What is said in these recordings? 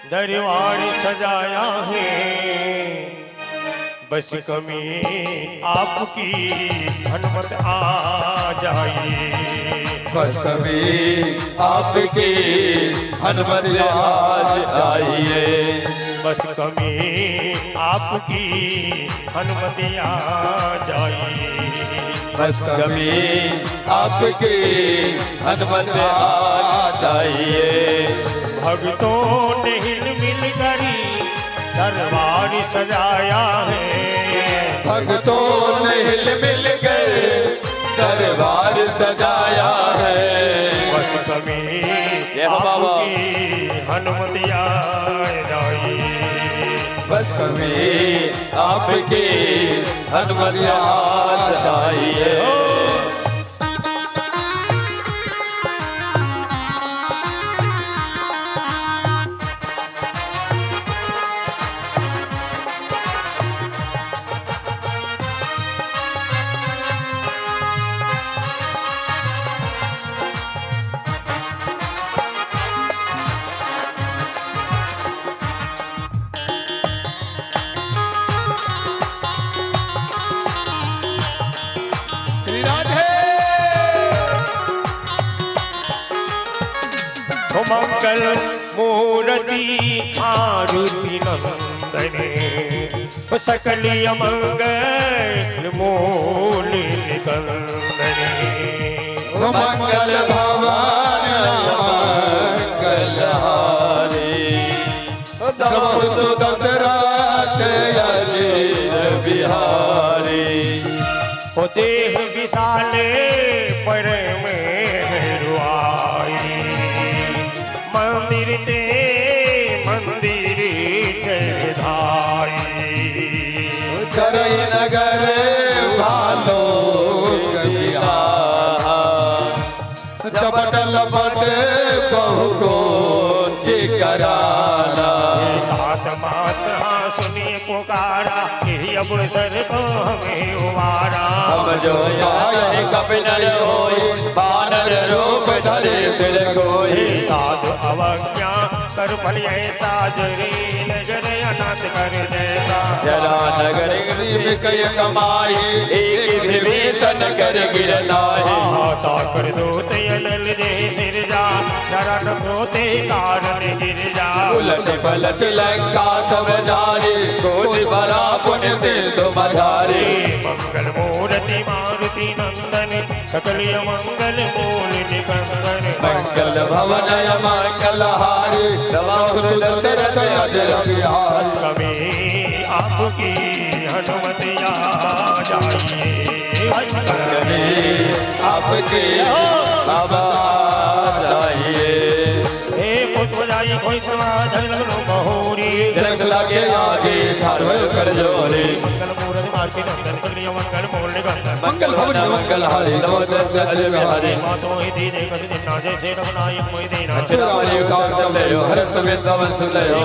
दरबार सजाया है, बस कमी आपकी हनुमत आ जाइए। बस कभी आपकी हनुमत आज आइए। बस कमी आपकी हनुमत आ जाइए। बस कभी आपकी हनुमत आज आइए। भक्तों ने हिल मिल करी दरबार सजाया है, भक्तों ने हिल मिल कर दरबार सजाया है। बस कभी आपकी हनुमत आ जाइए। बस कभी आपकी हनुमत आज आइए। मंगल मूर्ति आरुति नंदने, सकल मंगल मूल निकंदने। मंगल भवन मंगल हारी, दशरथ अजीर बिहारी। ओ देह विशाले पर में रुआई, मंदिर ते मंदिर चढ़ाई। करई नगर भालो कबिया, चपट लपट कहु को कराना। मात हाँ सुनिए पुकारा, यही अब सर को हमें उबारा। हम जो आए कपिनर होई, बानर रूप धरे फिर कोई। साधु अवज्ञा कर फल ऐसा, जरी नगर अनाथ कर जैसा। जरा नगर गरीब कय कमाई, एक विभीषण कर गिरनाई। कर दो तयल जे सिर जा, जरा न पोते कारण गिर जा। उलट पलट लंका सब जारी, कोटि बड़ा पुण्य सिंधु मझारी। मंगल मूर्ति मारुति नंदन, सकल मंगल मूल निकंदन। मंगल भवन मंगल हारी, दशरथ अजीर बिहारी। कभी आपकी हनुमत आ जाइए। आपकी आवाज आइए। हे पुष्प बजाई कोई समाज लगलो बहोरी, जनक लागे आगे सारवल कर जोरे। मंगल मूर्ति मारुति नंदन, सकल मंगल मूल निकंदन। मंगल भवन मंगल हारी, दशरथ अजीर बिहारी। मातो ही दीने कद दिना जय से रघुनाय मोहि दीना। चिरारी काम सब ले लो, हर समेत दवन सुन ले लो।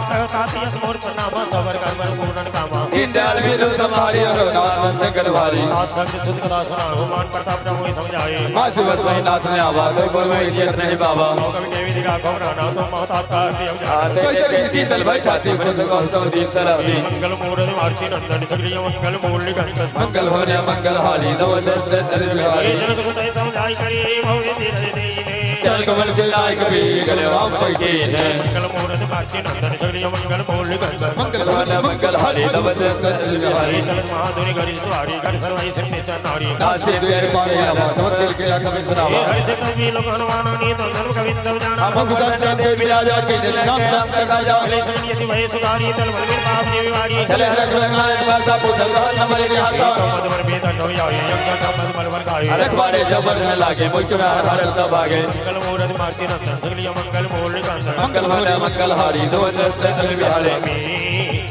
कहता तियस मोर प्रणामा, सबर कर बर पूर्ण कामा। दीन दयाल विधु समारी, नाम संकट भारी। हाथ संग तुझ कदा सुना, मान प्रताप न होई समझाए। माँ शिवत वही नाथ ने आवाज, कोई वही जियत नहीं बाबा। कवि देवी दिखा घबराना, तो महताब का प्रियम जाना। कोई जगह शीतल भाई छाती पर सब दीन सराबी। मंगल मूर्ति मारुति नंदन, सकल मंगल मूल निकंदन। मंगल भवन मंगल हारी, दशरथ अजीर बिहारी। जनक सुतै समझाई करी भव धीरज दीने। चल कमल से नायक भी गले वाम पगे है। मंगल मूर्ति मारुति नंदन, सकल मंगल मूल निकंदन। मंगल भवन मंगल हारी, दशरथ अजीर बिहारी। चल महाधुनि गरी सुहारी, कर सर्वै संनित नारी। नाचे तेरे पाए आवा, समझ के रखा बिसरावा। हर से कवि लोग हनुमान नीत धर्म कविंद जाना। हम गुजरते थे विराजा के जन नाम नाम का जा। चले सैन्यति भय सुधारी, तल बल में पाप जी विवारी। चले हर रंगाय भाषा पुछल नंबर के हाथा। मद मर बेदन हो जाए, यज्ञ का मद मल वर गाए। रखवारे जबर न लागे, मुझ में हर सब आगे। मंगल मूर्ति मारुति नंदन, सकल मंगल मूल निकंदन। मंगल भवन मंगल हारी, दशरथ अजीर बिहारी।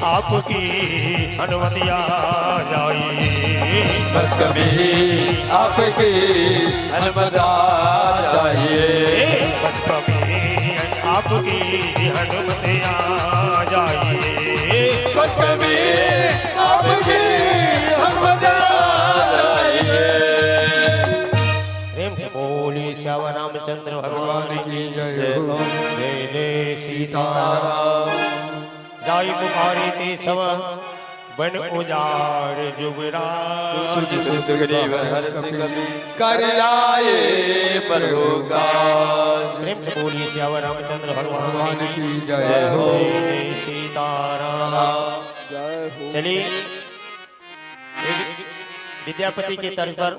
आपकी अनुमति आ जाइए। बस कभी आपकी हनुमत आ जाइए। बस कभी आपकी अनुमति आ जाइए। बस कभी आपकी हनुमत आ जाइए। प्रेम से बोली श्याम रामचंद्र भगवान की जय। जय जय सीताराम। जाई पुकारे ते सब बन उजाड़ जुगराज। सुज सुग्रीव हर्ष कपि कर आए प्रभु काज। प्रेम से बोलिए श्यावर रामचंद्र भगवान की जय हो। जय सीताराम। चलिए एक विद्यापति के तर्ज पर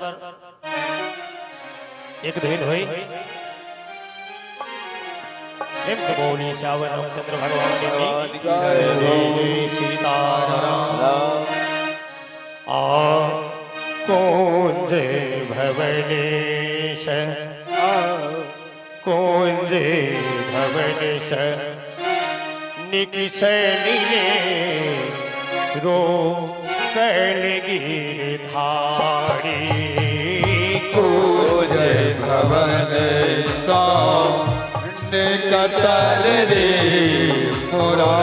एक धुन हुई। प्रेम से बोलिए श्यावर रामचंद्र भगवान की जय सीताराम। आ कुंज भवनेश कुंज भवनेश निकिसलिए रो कैल गिरधारी। कुंज भवन निकसल रे मोरा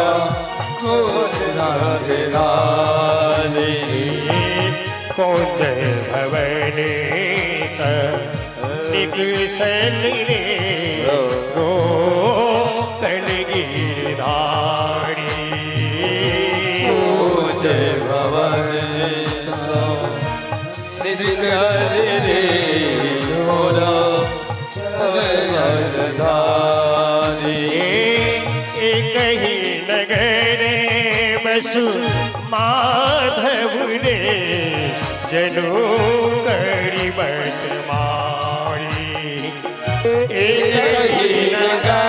कुंज राधे। कुंज भवनेश निकिसल रे रो कैल गिरधारी। कुंज भवन निकल रे मोरा राधे। एक ही नगर बसु माधव रे जनु करी बट मारी। एक ही नगर